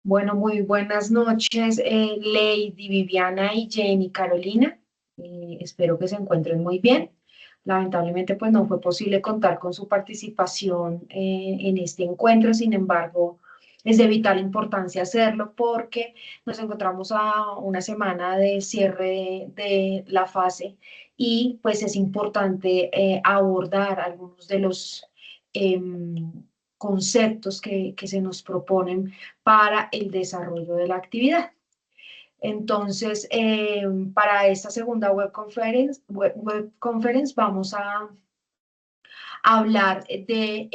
Bueno, muy buenas noches, Lady, Viviana y Jenny Carolina. Espero que se encuentren muy bien. Lamentablemente, pues no fue posible contar con su participación en este encuentro. Sin embargo, es de vital importancia hacerlo porque nos encontramos a una semana de cierre de la fase y pues es importante abordar algunos de los conceptos que se nos proponen para el desarrollo de la actividad. Entonces, para esta segunda web conference vamos a hablar de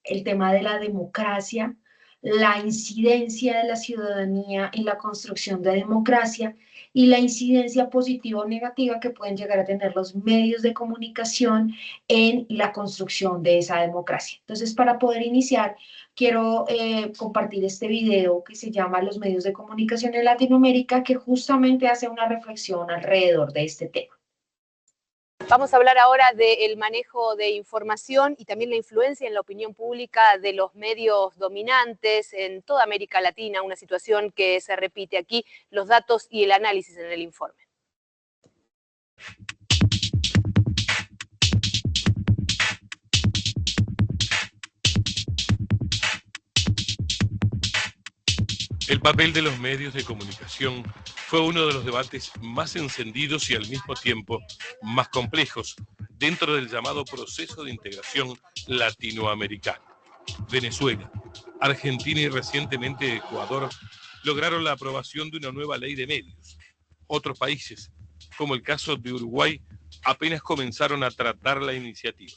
el tema de la democracia, la incidencia de la ciudadanía en la construcción de democracia y la incidencia positiva o negativa que pueden llegar a tener los medios de comunicación en la construcción de esa democracia. Entonces, para poder iniciar, quiero compartir este video que se llama Los medios de comunicación en Latinoamérica, que justamente hace una reflexión alrededor de este tema. Vamos a hablar ahora del manejo de información y también la influencia en la opinión pública de los medios dominantes en toda América Latina, una situación que se repite aquí, los datos y el análisis en el informe. El papel de los medios de comunicación fue uno de los debates más encendidos y al mismo tiempo más complejos dentro del llamado proceso de integración latinoamericano. Venezuela, Argentina y recientemente Ecuador lograron la aprobación de una nueva ley de medios. Otros países, como el caso de Uruguay, apenas comenzaron a tratar la iniciativa.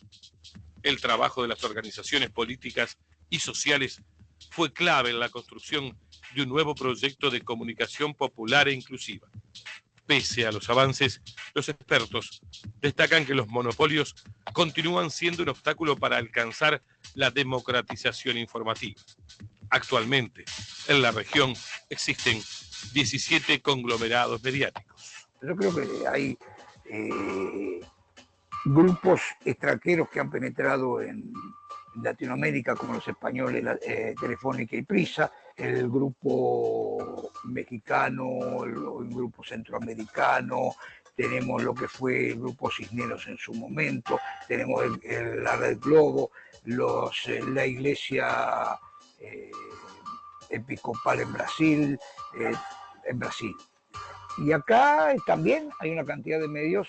El trabajo de las organizaciones políticas y sociales fue clave en la construcción de un nuevo proyecto de comunicación popular e inclusiva. Pese a los avances, los expertos destacan que los monopolios continúan siendo un obstáculo para alcanzar la democratización informativa. Actualmente, en la región existen 17 conglomerados mediáticos. Yo creo que hay grupos extranjeros que han penetrado en Latinoamérica, como los españoles, Telefónica y Prisa, el grupo mexicano, el grupo centroamericano, tenemos lo que fue el grupo Cisneros en su momento, tenemos la Red Globo, la Iglesia Episcopal en Brasil. Y acá también hay una cantidad de medios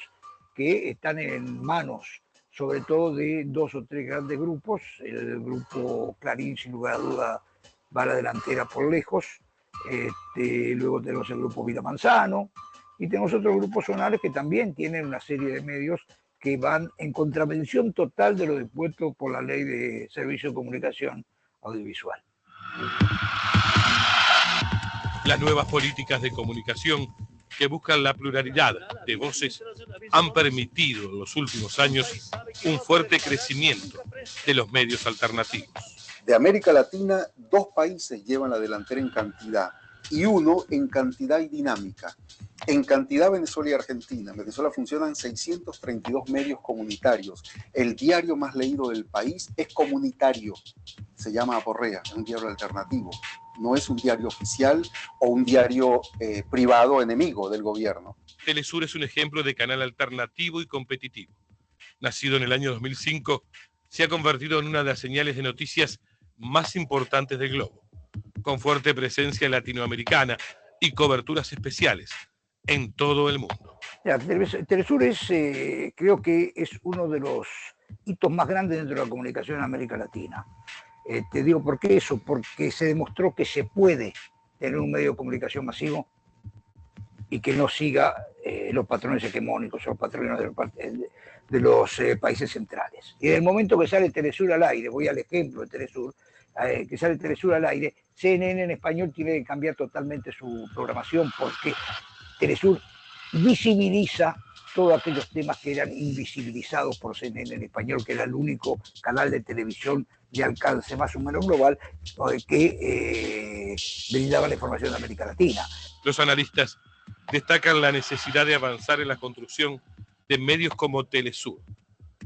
que están en manos, sobre todo de dos o tres grandes grupos. El grupo Clarín, sin lugar a duda, va a la delantera por lejos. Luego tenemos el grupo Vida Manzano y tenemos otros grupos zonales que también tienen una serie de medios que van en contravención total de lo dispuesto por la Ley de Servicio de Comunicación Audiovisual. Las nuevas políticas de comunicación que buscan la pluralidad de voces han permitido en los últimos años un fuerte crecimiento de los medios alternativos. De América Latina, 2 países llevan la delantera en cantidad y uno en cantidad y dinámica. En cantidad, Venezuela y Argentina. En Venezuela funcionan 632 medios comunitarios. El diario más leído del país es comunitario. Se llama Aporrea, es un diario alternativo. No es un diario oficial o un diario privado enemigo del gobierno. Telesur es un ejemplo de canal alternativo y competitivo. Nacido en el año 2005, se ha convertido en una de las señales de noticias más importantes del globo, con fuerte presencia latinoamericana y coberturas especiales en todo el mundo. Telesur creo que es uno de los hitos más grandes dentro de la comunicación en América Latina. Te digo, ¿por qué eso? Porque se demostró que se puede tener un medio de comunicación masivo y que no siga los patrones hegemónicos o los patrones de los países centrales. Y en el momento que sale Telesur al aire, voy al ejemplo de Telesur, que sale Telesur al aire, CNN en español tiene que cambiar totalmente su programación porque Telesur visibiliza todos aquellos temas que eran invisibilizados por CNN en español, que era el único canal de televisión de alcance más o menos global que brindaba la información de América Latina. Los analistas destacan la necesidad de avanzar en la construcción de medios como Telesur,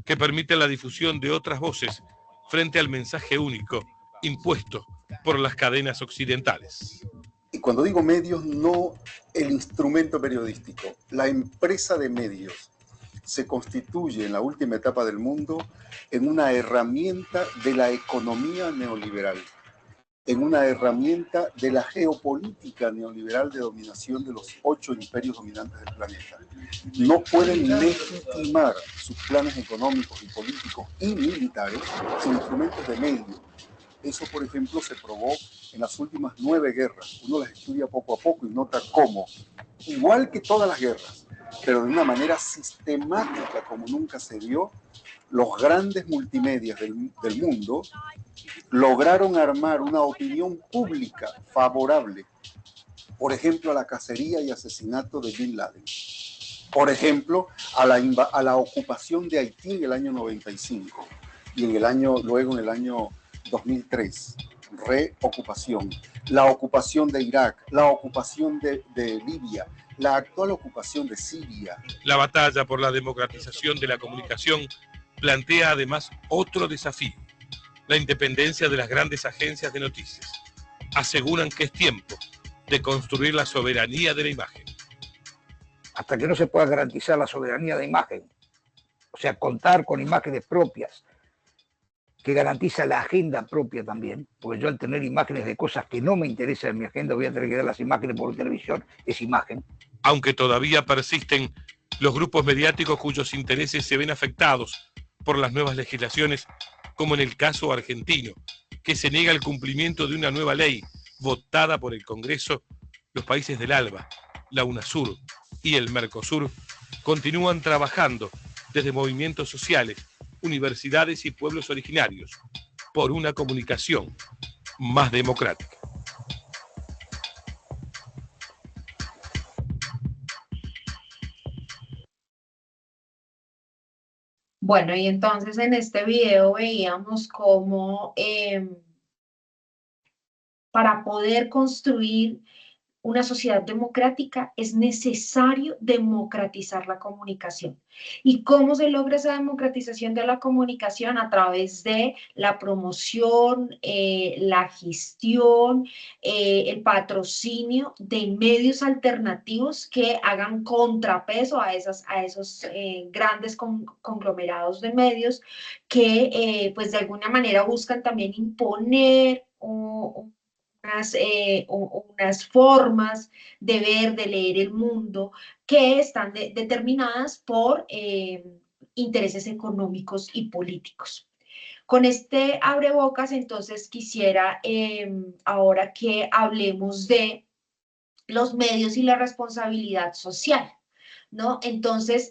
que permiten la difusión de otras voces frente al mensaje único impuesto por las cadenas occidentales. Y cuando digo medios, no el instrumento periodístico, la empresa de medios se constituye en la última etapa del mundo en una herramienta de la economía neoliberal, en una herramienta de la geopolítica neoliberal de dominación de los 8 imperios dominantes del planeta. No pueden legitimar sus planes económicos y políticos y militares sin instrumentos de medio. Eso, por ejemplo, se probó en las últimas 9 guerras. Uno las estudia poco a poco y nota cómo, igual que todas las guerras, pero de una manera sistemática como nunca se vio, los grandes multimedias del mundo lograron armar una opinión pública favorable, por ejemplo, a la cacería y asesinato de Bin Laden, por ejemplo, a la ocupación de Haití en el año 95 y luego en el año 2003, reocupación, la ocupación de Irak, la ocupación de Libia, la actual ocupación de Siria. La batalla por la democratización de la comunicación plantea además otro desafío: la independencia de las grandes agencias de noticias. Aseguran que es tiempo de construir la soberanía de la imagen. Hasta que no se pueda garantizar la soberanía de imagen, o sea, contar con imágenes propias, que garantiza la agenda propia también, porque yo al tener imágenes de cosas que no me interesan en mi agenda voy a tener que dar las imágenes por televisión, es imagen. Aunque todavía persisten los grupos mediáticos cuyos intereses se ven afectados por las nuevas legislaciones, como en el caso argentino, que se niega el cumplimiento de una nueva ley votada por el Congreso, los países del ALBA, la UNASUR y el Mercosur continúan trabajando desde movimientos sociales, universidades y pueblos originarios por una comunicación más democrática. Bueno, y entonces en este video veíamos cómo para poder construir una sociedad democrática es necesario democratizar la comunicación. ¿Y cómo se logra esa democratización de la comunicación? A través de la promoción, la gestión, el patrocinio de medios alternativos que hagan contrapeso a esos grandes conglomerados de medios que pues de alguna manera buscan también imponer unas formas de ver, de leer el mundo que están determinadas por intereses económicos y políticos. Con este abrebocas, entonces quisiera ahora que hablemos de los medios y la responsabilidad social, ¿no? Entonces,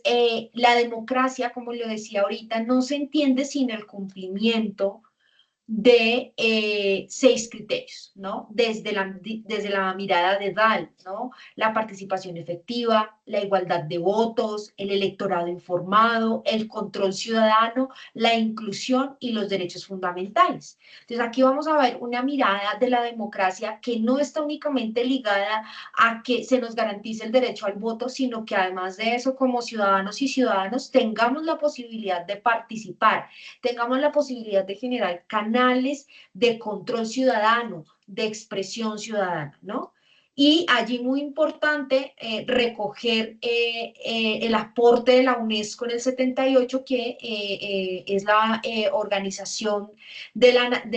la democracia, como lo decía ahorita, no se entiende sin el cumplimiento de 6 criterios, ¿no? Desde la mirada de Dahl, ¿no? La participación efectiva, la igualdad de votos, el electorado informado, el control ciudadano, la inclusión y los derechos fundamentales. Entonces aquí vamos a ver una mirada de la democracia que no está únicamente ligada a que se nos garantice el derecho al voto, sino que además de eso, como ciudadanos y ciudadanos, tengamos la posibilidad de participar, tengamos la posibilidad de generar canales de control ciudadano, de expresión ciudadana, ¿no? Y allí muy importante recoger el aporte de la UNESCO en el 78, que es la Organización de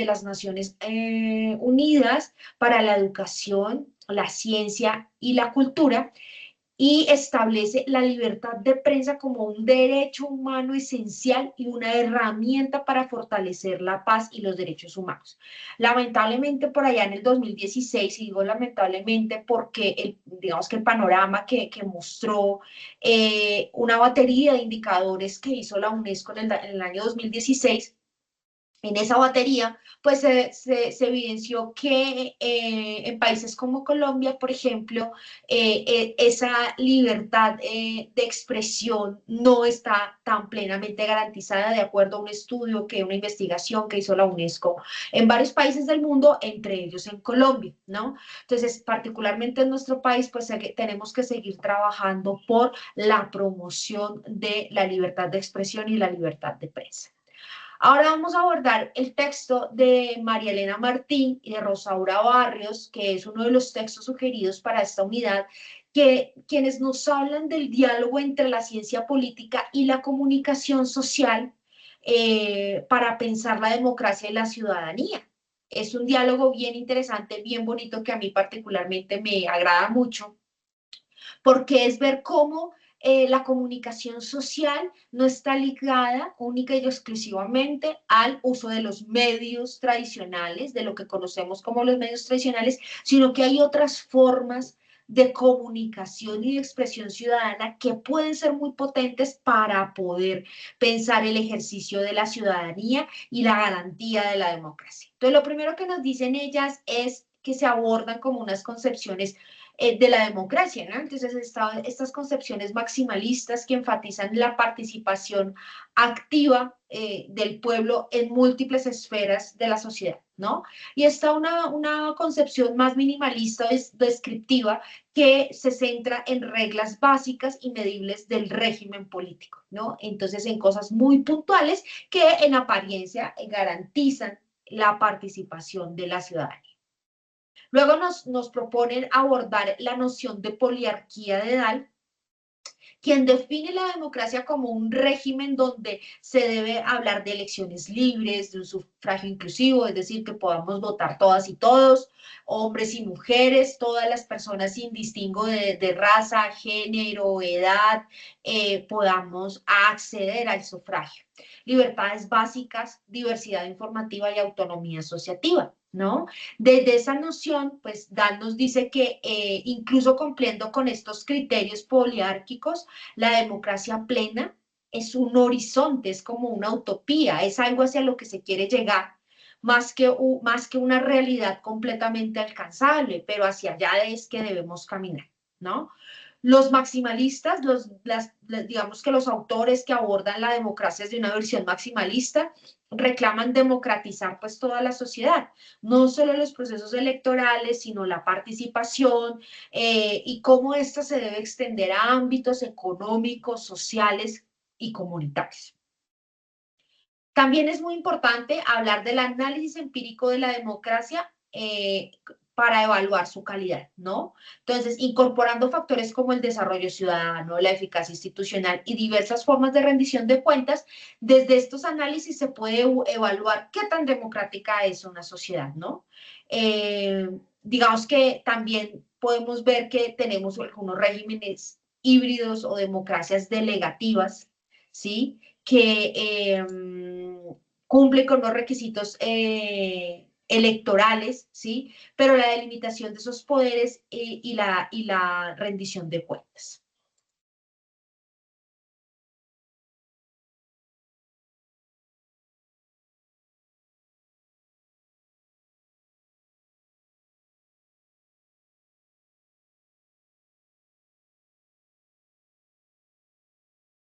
las Naciones Unidas para la Educación, la Ciencia y la Cultura, y establece la libertad de prensa como un derecho humano esencial y una herramienta para fortalecer la paz y los derechos humanos. Lamentablemente por allá en el 2016, y digo lamentablemente porque digamos que el panorama que mostró una batería de indicadores que hizo la UNESCO en el año 2016, en esa batería, pues se evidenció que en países como Colombia, por ejemplo, esa libertad de expresión no está tan plenamente garantizada de acuerdo a un estudio, una investigación que hizo la UNESCO en varios países del mundo, entre ellos en Colombia, ¿no? Entonces, particularmente en nuestro país, pues tenemos que seguir trabajando por la promoción de la libertad de expresión y la libertad de prensa. Ahora vamos a abordar el texto de María Elena Martín y de Rosaura Barrios, que es uno de los textos sugeridos para esta unidad, quienes nos hablan del diálogo entre la ciencia política y la comunicación social para pensar la democracia y la ciudadanía. Es un diálogo bien interesante, bien bonito, que a mí particularmente me agrada mucho, porque es ver cómo la comunicación social no está ligada única y exclusivamente al uso de los medios tradicionales, de lo que conocemos como los medios tradicionales, sino que hay otras formas de comunicación y de expresión ciudadana que pueden ser muy potentes para poder pensar el ejercicio de la ciudadanía y la garantía de la democracia. Entonces, lo primero que nos dicen ellas es que se abordan como unas concepciones de la democracia, ¿no? Entonces, estas concepciones maximalistas que enfatizan la participación activa del pueblo en múltiples esferas de la sociedad, ¿no? Y está una concepción más minimalista, descriptiva, que se centra en reglas básicas y medibles del régimen político, ¿no? Entonces, en cosas muy puntuales que en apariencia garantizan la participación de la ciudadanía. Luego nos proponen abordar la noción de poliarquía de Dahl, quien define la democracia como un régimen donde se debe hablar de elecciones libres, de un sufragio inclusivo, es decir, que podamos votar todas y todos, hombres y mujeres, todas las personas sin distingo de raza, género, edad, podamos acceder al sufragio. Libertades básicas, diversidad informativa y autonomía asociativa, ¿no? Desde esa noción, pues Dan nos dice que incluso cumpliendo con estos criterios poliárquicos, la democracia plena es un horizonte, es como una utopía, es algo hacia lo que se quiere llegar, más que una realidad completamente alcanzable, pero hacia allá es que debemos caminar, ¿no? Los maximalistas, digamos que los autores que abordan la democracia desde una versión maximalista, reclaman democratizar pues toda la sociedad, no solo los procesos electorales, sino la participación y cómo ésta se debe extender a ámbitos económicos, sociales y comunitarios. También es muy importante hablar del análisis empírico de la democracia para evaluar su calidad, ¿no? Entonces, incorporando factores como el desarrollo ciudadano, la eficacia institucional y diversas formas de rendición de cuentas, desde estos análisis se puede evaluar qué tan democrática es una sociedad, ¿no? Digamos que también podemos ver que tenemos algunos regímenes híbridos o democracias delegativas, ¿sí? Que cumple con los requisitos electorales, ¿sí? Pero la delimitación de esos poderes y la rendición de cuentas.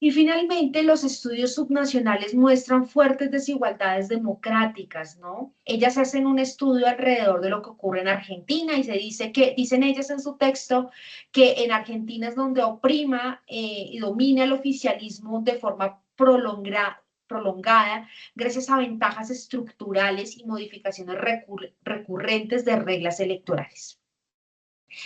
Y finalmente, los estudios subnacionales muestran fuertes desigualdades democráticas, ¿no? Ellas hacen un estudio alrededor de lo que ocurre en Argentina y se dice que, dicen ellas en su texto, que en Argentina es donde oprima y domina el oficialismo de forma prolongada gracias a ventajas estructurales y modificaciones recurrentes de reglas electorales.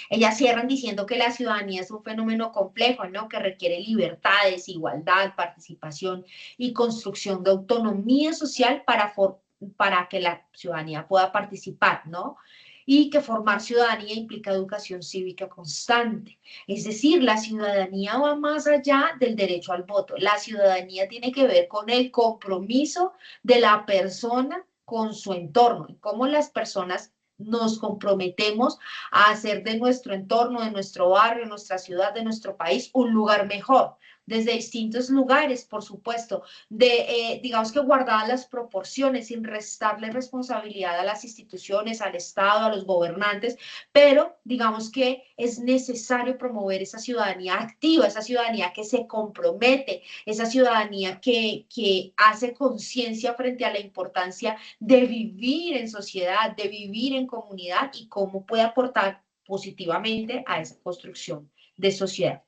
Ellas cierran diciendo que la ciudadanía es un fenómeno complejo, ¿no? Que requiere libertades, igualdad, participación y construcción de autonomía social para que la ciudadanía pueda participar, ¿no? Y que formar ciudadanía implica educación cívica constante. Es decir, la ciudadanía va más allá del derecho al voto. La ciudadanía tiene que ver con el compromiso de la persona con su entorno y cómo las personas nos comprometemos a hacer de nuestro entorno, de nuestro barrio, nuestra ciudad, de nuestro país, un lugar mejor, desde distintos lugares, por supuesto, digamos que guardadas las proporciones, sin restarle responsabilidad a las instituciones, al Estado, a los gobernantes, pero digamos que es necesario promover esa ciudadanía activa, esa ciudadanía que se compromete, esa ciudadanía que hace conciencia frente a la importancia de vivir en sociedad, de vivir en comunidad y cómo puede aportar positivamente a esa construcción de sociedad.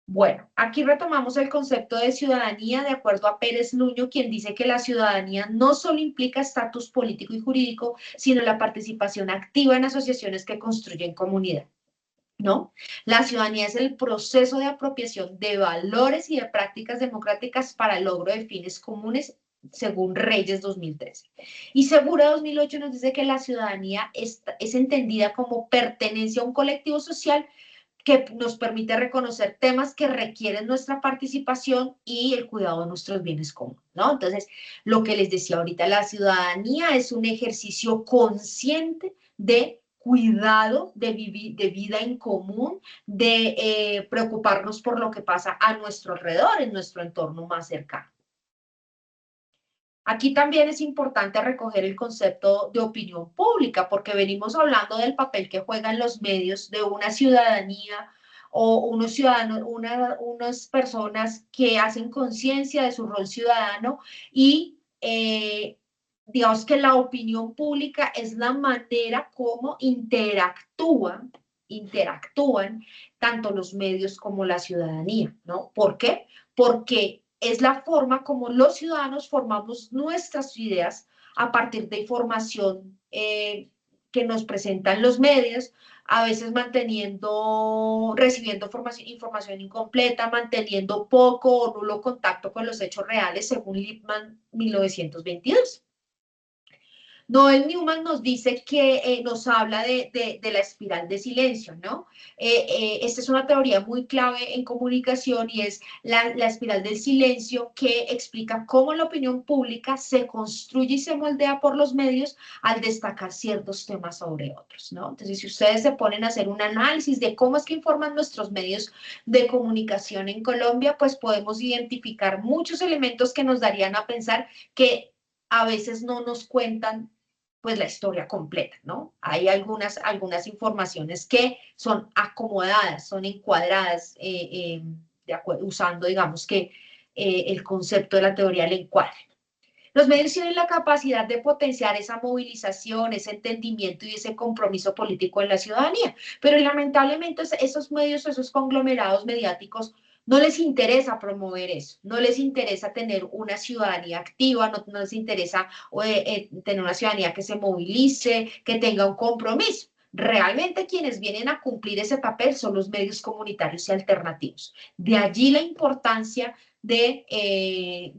Bueno, aquí retomamos el concepto de ciudadanía de acuerdo a Pérez Nuño, quien dice que la ciudadanía no solo implica estatus político y jurídico, sino la participación activa en asociaciones que construyen comunidad, ¿no? La ciudadanía es el proceso de apropiación de valores y de prácticas democráticas para el logro de fines comunes, según Reyes 2013. Y Segura 2008 nos dice que la ciudadanía es entendida como pertenencia a un colectivo social que nos permite reconocer temas que requieren nuestra participación y el cuidado de nuestros bienes comunes, ¿no? Entonces, lo que les decía ahorita, la ciudadanía es un ejercicio consciente de cuidado, de vida en común, de preocuparnos por lo que pasa a nuestro alrededor, en nuestro entorno más cercano. Aquí también es importante recoger el concepto de opinión pública, porque venimos hablando del papel que juegan los medios de una ciudadanía o unos ciudadanos, unas personas que hacen conciencia de su rol ciudadano y digamos que la opinión pública es la manera como interactúan tanto los medios como la ciudadanía, ¿no? ¿Por qué? Porque es la forma como los ciudadanos formamos nuestras ideas a partir de información que nos presentan los medios, a veces recibiendo información incompleta, manteniendo poco o nulo contacto con los hechos reales, según Lippmann 1922. Noel Newman nos dice que nos habla de la espiral de silencio, ¿no? Esta es una teoría muy clave en comunicación y es la espiral del silencio que explica cómo la opinión pública se construye y se moldea por los medios al destacar ciertos temas sobre otros, ¿no? Entonces, si ustedes se ponen a hacer un análisis de cómo es que informan nuestros medios de comunicación en Colombia, pues podemos identificar muchos elementos que nos darían a pensar que a veces no nos cuentan pues la historia completa, ¿no? Hay algunas informaciones que son acomodadas, son encuadradas, usando, digamos que, el concepto de la teoría del encuadre. Los medios tienen la capacidad de potenciar esa movilización, ese entendimiento y ese compromiso político en la ciudadanía, pero lamentablemente esos medios, esos conglomerados mediáticos, no les interesa promover eso, no les interesa tener una ciudadanía activa, no les interesa tener una ciudadanía que se movilice, que tenga un compromiso. Realmente quienes vienen a cumplir ese papel son los medios comunitarios y alternativos. De allí la importancia de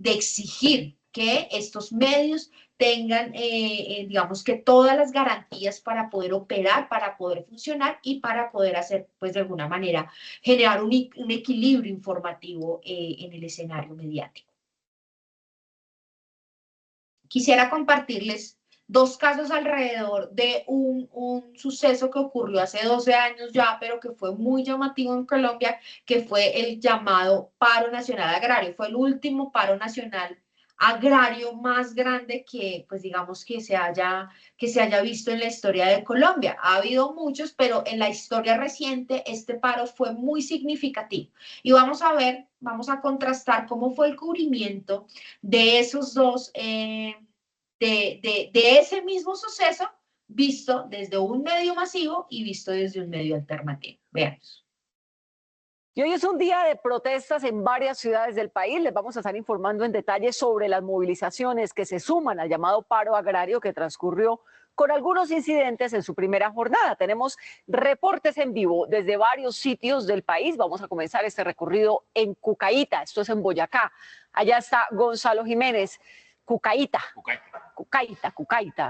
exigir que estos medios tengan, digamos que todas las garantías para poder operar, para poder funcionar y para poder hacer, pues de alguna manera, generar un equilibrio informativo en el escenario mediático. Quisiera compartirles dos casos alrededor de un suceso que ocurrió hace 12 años ya, pero que fue muy llamativo en Colombia, que fue el llamado Paro Nacional Agrario. Fue el último paro nacional agrario más grande que, pues digamos, que se haya visto en la historia de Colombia. Ha habido muchos, pero en la historia reciente este paro fue muy significativo. Y vamos a ver, vamos a contrastar cómo fue el cubrimiento de esos dos, de ese mismo suceso, visto desde un medio masivo y visto desde un medio alternativo. Veamos. Y hoy es un día de protestas en varias ciudades del país. Les vamos a estar informando en detalle sobre las movilizaciones que se suman al llamado paro agrario que transcurrió con algunos incidentes en su primera jornada. Tenemos reportes en vivo desde varios sitios del país. Vamos a comenzar este recorrido en Cucaita, esto es en Boyacá. Allá está Gonzalo Jiménez. Cucaita,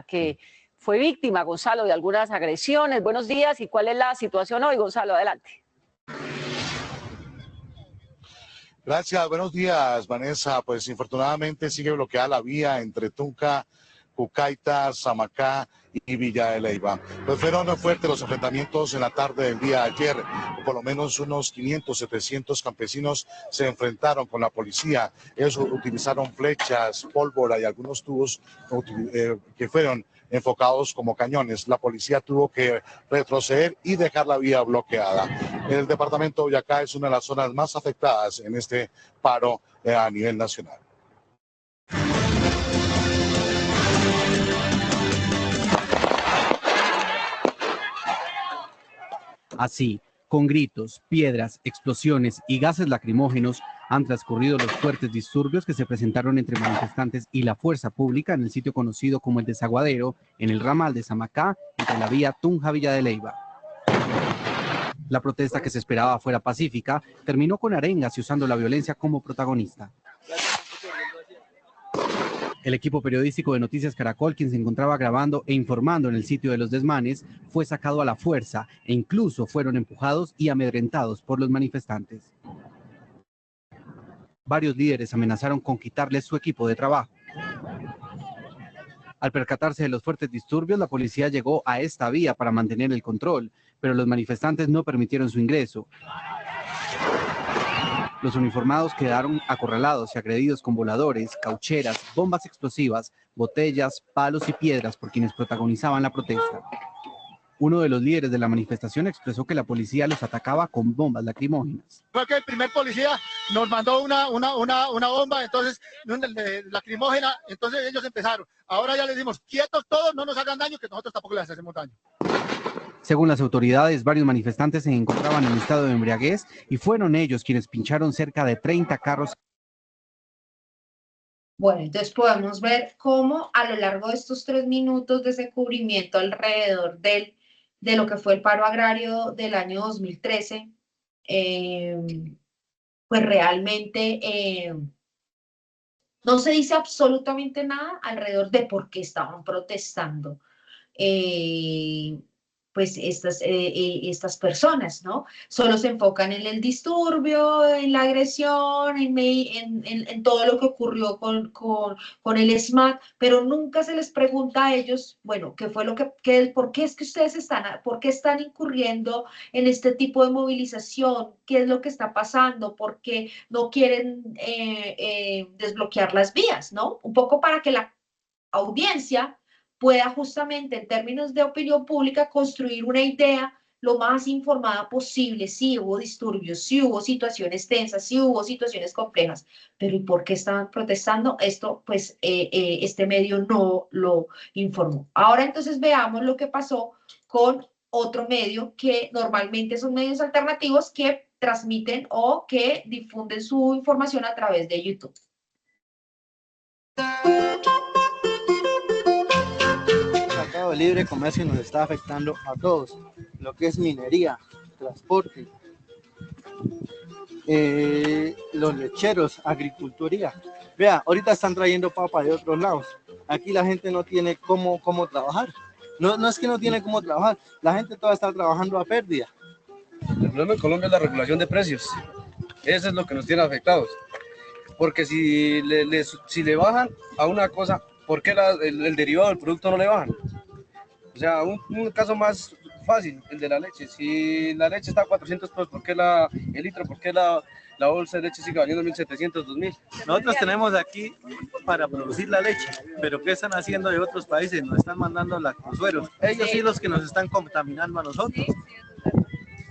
que fue víctima, Gonzalo, de algunas agresiones. Buenos días, ¿y cuál es la situación hoy, Gonzalo? Adelante. Gracias, buenos días, Vanessa. Pues infortunadamente sigue bloqueada la vía entre Tunja, Cucaita, Samacá y Villa de Leyva. Pues fueron fuertes los enfrentamientos en la tarde del día de ayer. Por lo menos unos 500, 700 campesinos se enfrentaron con la policía. Ellos utilizaron flechas, pólvora y algunos tubos que fueron enfocados como cañones. La policía tuvo que retroceder y dejar la vía bloqueada. El departamento de Boyacá es una de las zonas más afectadas en este paro a nivel nacional. Así, Con gritos, piedras, explosiones y gases lacrimógenos han transcurrido los fuertes disturbios que se presentaron entre manifestantes y la fuerza pública en el sitio conocido como el Desaguadero, en el ramal de Samacá, entre la vía Tunja-Villa de Leyva. La protesta, que se esperaba fuera pacífica, terminó con arengas y usando la violencia como protagonista. El equipo periodístico de Noticias Caracol, quien se encontraba grabando e informando en el sitio de los desmanes, fue sacado a la fuerza e incluso fueron empujados y amedrentados por los manifestantes. Varios líderes amenazaron con quitarles su equipo de trabajo. Al percatarse de los fuertes disturbios, la policía llegó a esta vía para mantener el control, pero los manifestantes no permitieron su ingreso. Los uniformados quedaron acorralados y agredidos con voladores, caucheras, bombas explosivas, botellas, palos y piedras por quienes protagonizaban la protesta. Uno de los líderes de la manifestación expresó que la policía los atacaba con bombas lacrimógenas. Fue que el primer policía nos mandó una bomba, entonces lacrimógena, entonces ellos empezaron. Ahora ya les dimos, quietos todos, no nos hagan daño, que nosotros tampoco les hacemos daño. Según las autoridades, varios manifestantes se encontraban en estado de embriaguez y fueron ellos quienes pincharon cerca de 30 carros. Bueno, entonces podemos ver cómo a lo largo de estos 3 minutos de ese cubrimiento alrededor de lo que fue el paro agrario del año 2013, pues realmente no se dice absolutamente nada alrededor de por qué estaban protestando pues estas personas, ¿no? Solo se enfocan en el disturbio, en la agresión, en todo lo que ocurrió con el SMAT, pero nunca se les pregunta a ellos, bueno, ¿qué fue por qué es que ustedes por qué están incurriendo en este tipo de movilización? ¿Qué es lo que está pasando? ¿Por qué no quieren desbloquear las vías, ¿no? Un poco para que la audiencia pueda justamente en términos de opinión pública construir una idea lo más informada posible, si hubo disturbios, si hubo situaciones tensas, si hubo situaciones complejas, pero ¿y por qué estaban protestando? Esto pues este medio no lo informó. Ahora entonces veamos lo que pasó con otro medio que normalmente son medios alternativos que transmiten o que difunden su información a través de YouTube. De libre comercio nos está afectando a todos, lo que es minería, transporte, los lecheros, agricultura. Vea, ahorita están trayendo papa de otros lados. Aquí la gente no tiene cómo trabajar. No es que no tiene cómo trabajar, la gente toda está trabajando a pérdida. El problema en Colombia es la regulación de precios. Eso es lo que nos tiene afectados. Porque si le bajan a una cosa, ¿por qué el derivado del producto no le bajan? O sea, un caso más fácil, el de la leche. Si la leche está a 400 pesos, ¿por qué el litro, por qué la bolsa de leche sigue valiendo 1.700, 2.000? Nosotros tenemos aquí para producir la leche, pero ¿qué están haciendo de otros países? Nos están mandando lactosueros. Ellos sí los que nos están contaminando a nosotros.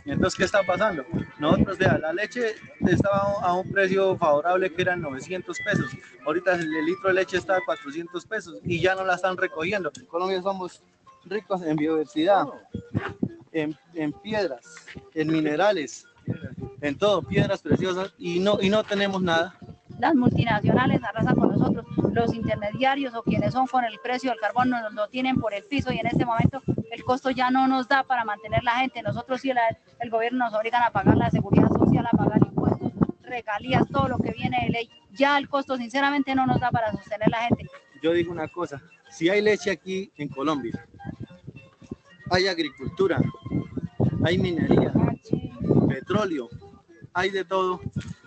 Entonces, ¿qué está pasando? Nosotros, vea, la leche estaba a un precio favorable que eran 900 pesos. Ahorita el litro de leche está a 400 pesos y ya no la están recogiendo. En Colombia somos ricos en biodiversidad, en piedras, en minerales, en todo, piedras preciosas, y no tenemos nada. Las multinacionales arrasan con nosotros, los intermediarios o quienes son con el precio del carbón nos lo tienen por el piso y en este momento el costo ya no nos da para mantener la gente. Nosotros sí, el gobierno nos obligan a pagar la seguridad social, a pagar impuestos, regalías, todo lo que viene de ley. Ya el costo sinceramente no nos da para sostener la gente. Yo digo una cosa, si hay leche aquí en Colombia, hay agricultura, hay minería, petróleo, hay de todo.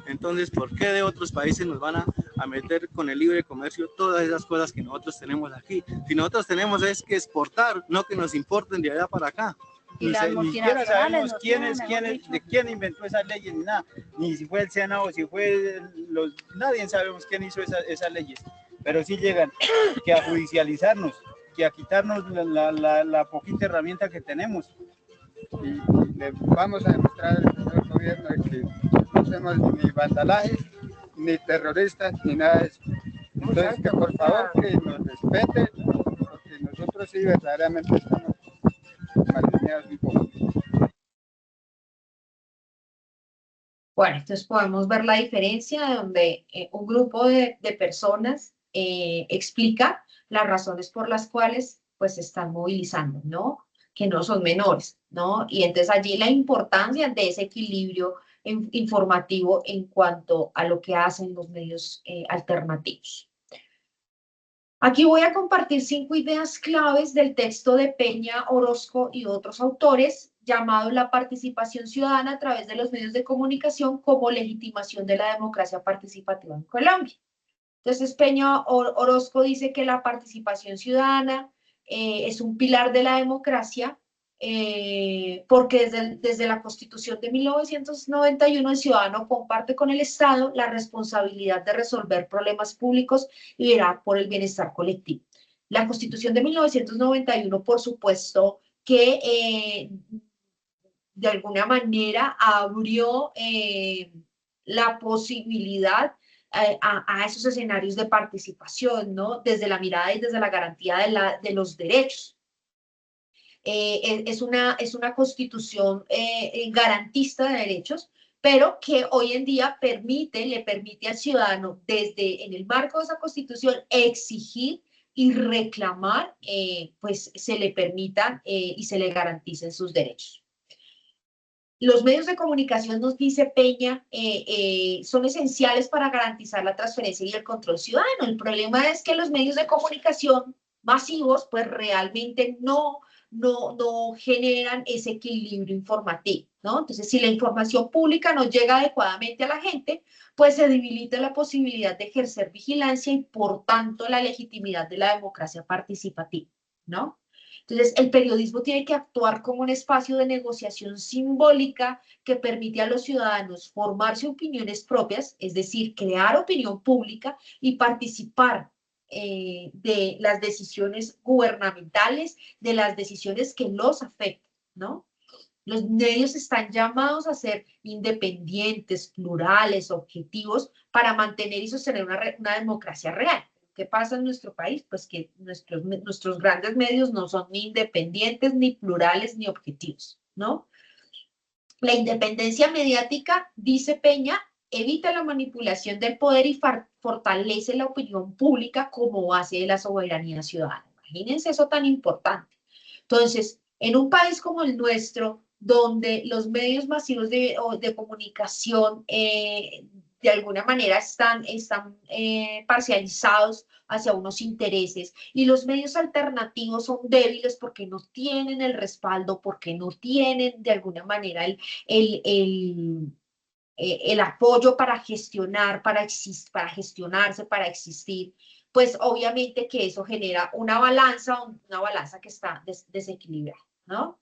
Entonces, ¿por qué de otros países nos van a meter con el libre comercio todas esas cosas que nosotros tenemos aquí? Si nosotros tenemos es que exportar, no que nos importen de allá para acá. Y ni siquiera sabemos quién inventó esas leyes ni nada, ni si fue el Senado, si fue nadie sabemos quién hizo esas leyes. Pero sí llegan que a judicializarnos, que a quitarnos la poquita herramienta que tenemos. Y le vamos a demostrar al señor gobierno que no somos ni vandalajes, ni terroristas, ni nada de eso. Entonces, que por favor que nos respeten, porque nosotros sí verdaderamente estamos mal alineados un poco. Bueno, entonces podemos ver la diferencia donde un grupo de personas explica las razones por las cuales pues se están movilizando, ¿no? Que no son menores, ¿no? Y entonces allí la importancia de ese equilibrio informativo en cuanto a lo que hacen los medios alternativos. Aquí voy a compartir 5 ideas claves del texto de Peña, Orozco y otros autores, llamado La participación ciudadana a través de los medios de comunicación como legitimación de la democracia participativa en Colombia. Entonces, Peña Orozco dice que la participación ciudadana es un pilar de la democracia porque desde la Constitución de 1991 el ciudadano comparte con el Estado la responsabilidad de resolver problemas públicos y velar por el bienestar colectivo. La Constitución de 1991, por supuesto, que de alguna manera abrió la posibilidad a esos escenarios de participación, ¿no? Desde la mirada y desde la garantía de los derechos. Es una constitución garantista de derechos, pero que hoy en día le permite al ciudadano, en el marco de esa constitución, exigir y reclamar, pues se le permitan y se le garanticen sus derechos. Los medios de comunicación, nos dice Peña, son esenciales para garantizar la transferencia y el control ciudadano. El problema es que los medios de comunicación masivos, pues realmente no generan ese equilibrio informativo, ¿no? Entonces, si la información pública no llega adecuadamente a la gente, pues se debilita la posibilidad de ejercer vigilancia y, por tanto, la legitimidad de la democracia participativa, ¿no? Entonces, el periodismo tiene que actuar como un espacio de negociación simbólica que permite a los ciudadanos formarse opiniones propias, es decir, crear opinión pública y participar de las decisiones gubernamentales, de las decisiones que los afectan, ¿no? Los medios están llamados a ser independientes, plurales, objetivos, para mantener y sostener una democracia real. ¿Qué pasa en nuestro país? Pues que nuestros grandes medios no son ni independientes, ni plurales, ni objetivos, ¿no? La independencia mediática, dice Peña, evita la manipulación del poder y fortalece la opinión pública como base de la soberanía ciudadana. Imagínense eso tan importante. Entonces, en un país como el nuestro, donde los medios masivos de comunicación de alguna manera están parcializados hacia unos intereses y los medios alternativos son débiles porque no tienen el respaldo, porque no tienen de alguna manera el apoyo para gestionar, para gestionarse, para existir, pues obviamente que eso genera una balanza que está desequilibrada, ¿no?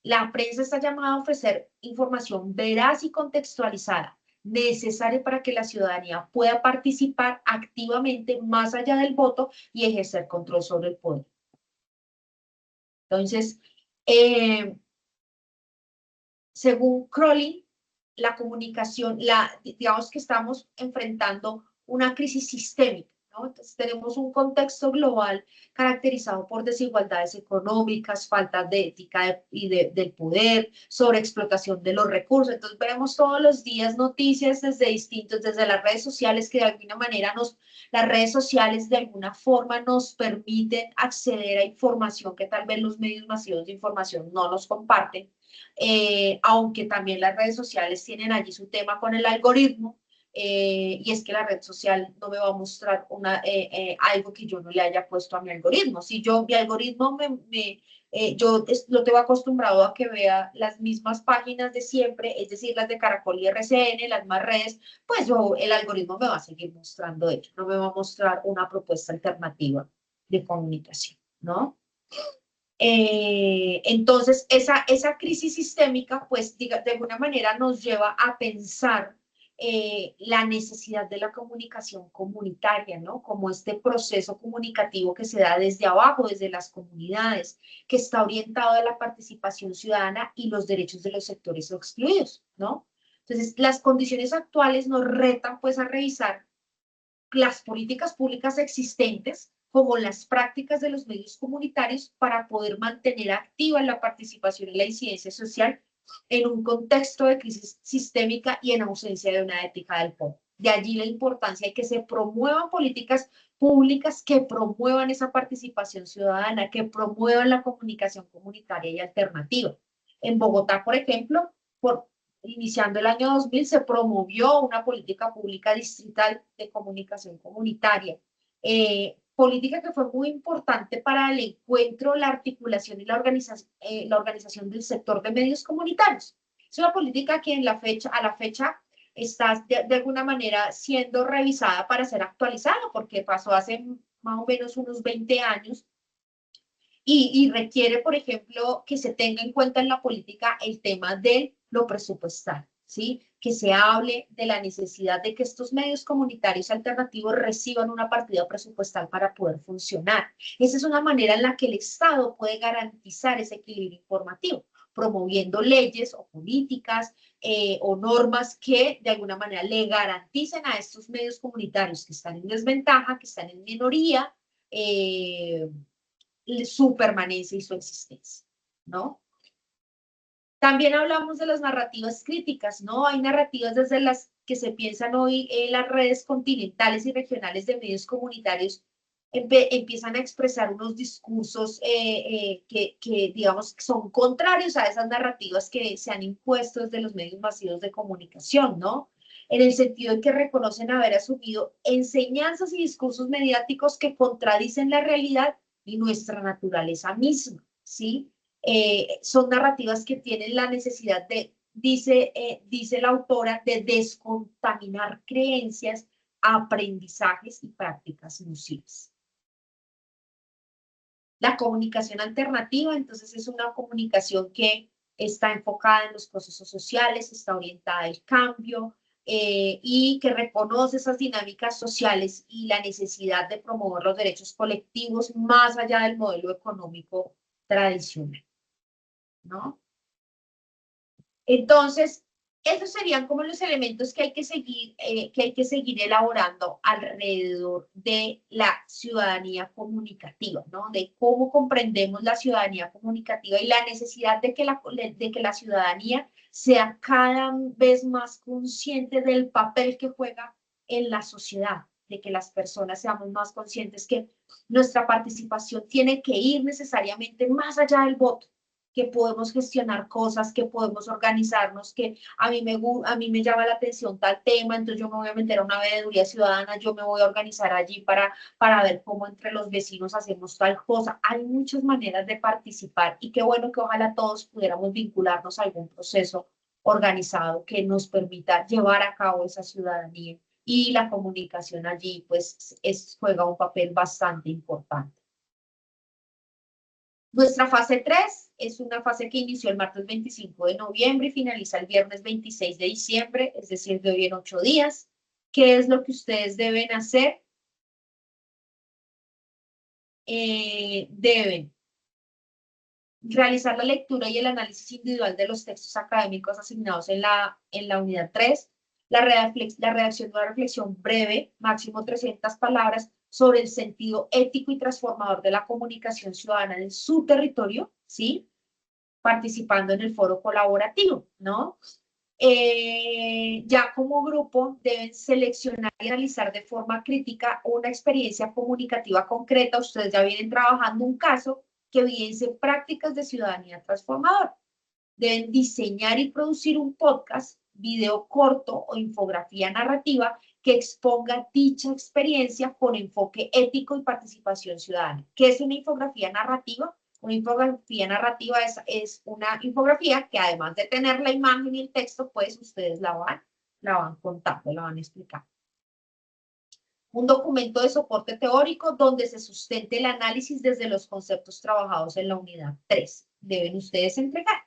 La prensa está llamada a ofrecer información veraz y contextualizada, necesaria para que la ciudadanía pueda participar activamente más allá del voto y ejercer control sobre el poder. Entonces, según Crowley, la comunicación, digamos que estamos enfrentando una crisis sistémica, ¿no? Entonces tenemos un contexto global caracterizado por desigualdades económicas, falta de ética del poder, sobreexplotación de los recursos. Entonces veremos todos los días noticias desde las redes sociales que de alguna manera las redes sociales de alguna forma nos permiten acceder a información que tal vez los medios masivos de información no nos comparten. Aunque también las redes sociales tienen allí su tema con el algoritmo, y es que la red social no me va a mostrar algo que yo no le haya puesto a mi algoritmo. Si mi algoritmo yo lo tengo acostumbrado a que vea las mismas páginas de siempre, es decir, las de Caracol y RCN, las más redes, pues el algoritmo me va a seguir mostrando ello, no me va a mostrar una propuesta alternativa de comunicación, ¿no? Entonces, esa crisis sistémica, pues, de alguna manera nos lleva a pensar la necesidad de la comunicación comunitaria, ¿no? Como este proceso comunicativo que se da desde abajo, desde las comunidades, que está orientado a la participación ciudadana y los derechos de los sectores excluidos, ¿no? Entonces, las condiciones actuales nos retan, pues, a revisar las políticas públicas existentes, como las prácticas de los medios comunitarios para poder mantener activa la participación y la incidencia social en un contexto de crisis sistémica y en ausencia de una ética del poder. De allí la importancia de que se promuevan políticas públicas que promuevan esa participación ciudadana, que promuevan la comunicación comunitaria y alternativa. En Bogotá, por ejemplo, iniciando el año 2000, se promovió una política pública distrital de comunicación comunitaria. Política que fue muy importante para el encuentro, la articulación y la organización del sector de medios comunitarios. Es una política que a la fecha está de alguna manera siendo revisada para ser actualizada, porque pasó hace más o menos unos 20 años y requiere, por ejemplo, que se tenga en cuenta en la política el tema de lo presupuestal, ¿sí? Que se hable de la necesidad de que estos medios comunitarios alternativos reciban una partida presupuestal para poder funcionar. Esa es una manera en la que el Estado puede garantizar ese equilibrio informativo, promoviendo leyes o políticas o normas que de alguna manera le garanticen a estos medios comunitarios que están en desventaja, que están en minoría, su permanencia y su existencia, ¿no? También hablamos de las narrativas críticas, ¿no? Hay narrativas desde las que se piensan hoy en las redes continentales y regionales de medios comunitarios, empiezan a expresar unos discursos que, digamos, son contrarios a esas narrativas que se han impuesto desde los medios masivos de comunicación, ¿no? En el sentido de que reconocen haber asumido enseñanzas y discursos mediáticos que contradicen la realidad y nuestra naturaleza misma, ¿sí? Son narrativas que tienen la necesidad de, dice la autora, de descontaminar creencias, aprendizajes y prácticas nocivas. La comunicación alternativa, entonces, es una comunicación que está enfocada en los procesos sociales, está orientada al cambio y que reconoce esas dinámicas sociales y la necesidad de promover los derechos colectivos más allá del modelo económico tradicional, ¿no? Entonces, esos serían como los elementos que hay que seguir elaborando alrededor de la ciudadanía comunicativa, ¿no? De cómo comprendemos la ciudadanía comunicativa y la necesidad de que la ciudadanía sea cada vez más consciente del papel que juega en la sociedad, de que las personas seamos más conscientes que nuestra participación tiene que ir necesariamente más allá del voto, que podemos gestionar cosas, que podemos organizarnos, que a mí me llama la atención tal tema, entonces yo me voy a meter a una veeduría ciudadana, yo me voy a organizar allí para ver cómo entre los vecinos hacemos tal cosa. Hay muchas maneras de participar y qué bueno que ojalá todos pudiéramos vincularnos a algún proceso organizado que nos permita llevar a cabo esa ciudadanía, y la comunicación allí pues juega un papel bastante importante. Nuestra fase 3 es una fase que inició el martes 25 de noviembre y finaliza el viernes 26 de diciembre, es decir, de hoy en 8 días. ¿Qué es lo que ustedes deben hacer? Deben realizar la lectura y el análisis individual de los textos académicos asignados en la unidad 3, la redacción de una reflexión breve, máximo 300 palabras, sobre el sentido ético y transformador de la comunicación ciudadana en su territorio, ¿sí? Participando en el foro colaborativo, ¿no? Ya como grupo deben seleccionar y analizar de forma crítica una experiencia comunicativa concreta. Ustedes ya vienen trabajando un caso que evidencie prácticas de ciudadanía transformadora. Deben diseñar y producir un podcast, video corto o infografía narrativa que exponga dicha experiencia con enfoque ético y participación ciudadana. ¿Qué es una infografía narrativa? Una infografía narrativa es una infografía que además de tener la imagen y el texto, pues ustedes la van contando, la van explicando. Un documento de soporte teórico donde se sustente el análisis desde los conceptos trabajados en la unidad 3. Deben ustedes entregar.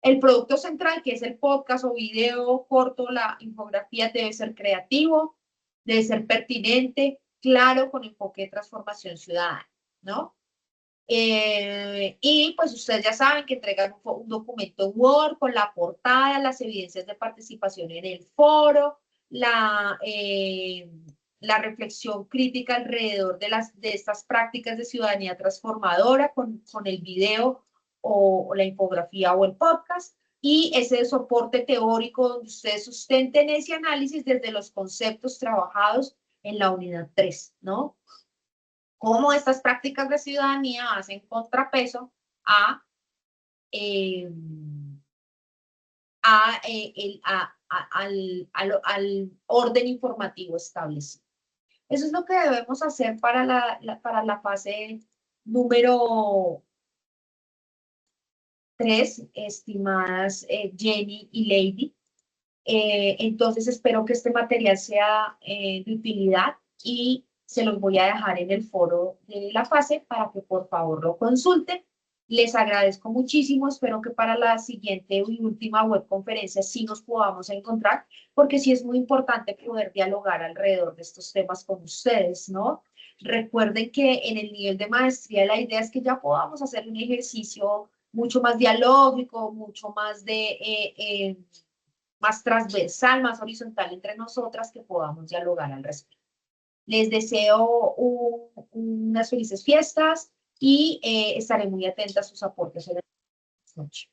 El producto central, que es el podcast o video corto, la infografía, debe ser creativo, debe ser pertinente, claro, con enfoque de transformación ciudadana, ¿no? Y pues ustedes ya saben que entregan un documento Word con la portada, las evidencias de participación en el foro, la reflexión crítica alrededor de estas prácticas de ciudadanía transformadora con el video o la infografía o el podcast, y ese soporte teórico donde ustedes sustenten ese análisis desde los conceptos trabajados en la unidad 3, ¿no? Cómo estas prácticas de ciudadanía hacen contrapeso al orden informativo establecido. Eso es lo que debemos hacer para la fase número 3, estimadas Jenny y Lady. Entonces espero que este material sea de utilidad y se los voy a dejar en el foro de la fase para que por favor lo consulten. Les agradezco muchísimo, espero que para la siguiente y última webconferencia sí nos podamos encontrar, porque sí es muy importante poder dialogar alrededor de estos temas con ustedes, ¿no? Recuerden que en el nivel de maestría la idea es que ya podamos hacer un ejercicio mucho más dialógico, mucho más más transversal, más horizontal entre nosotras, que podamos dialogar al respecto. Les deseo unas felices fiestas y estaré muy atenta a sus aportes en la noche.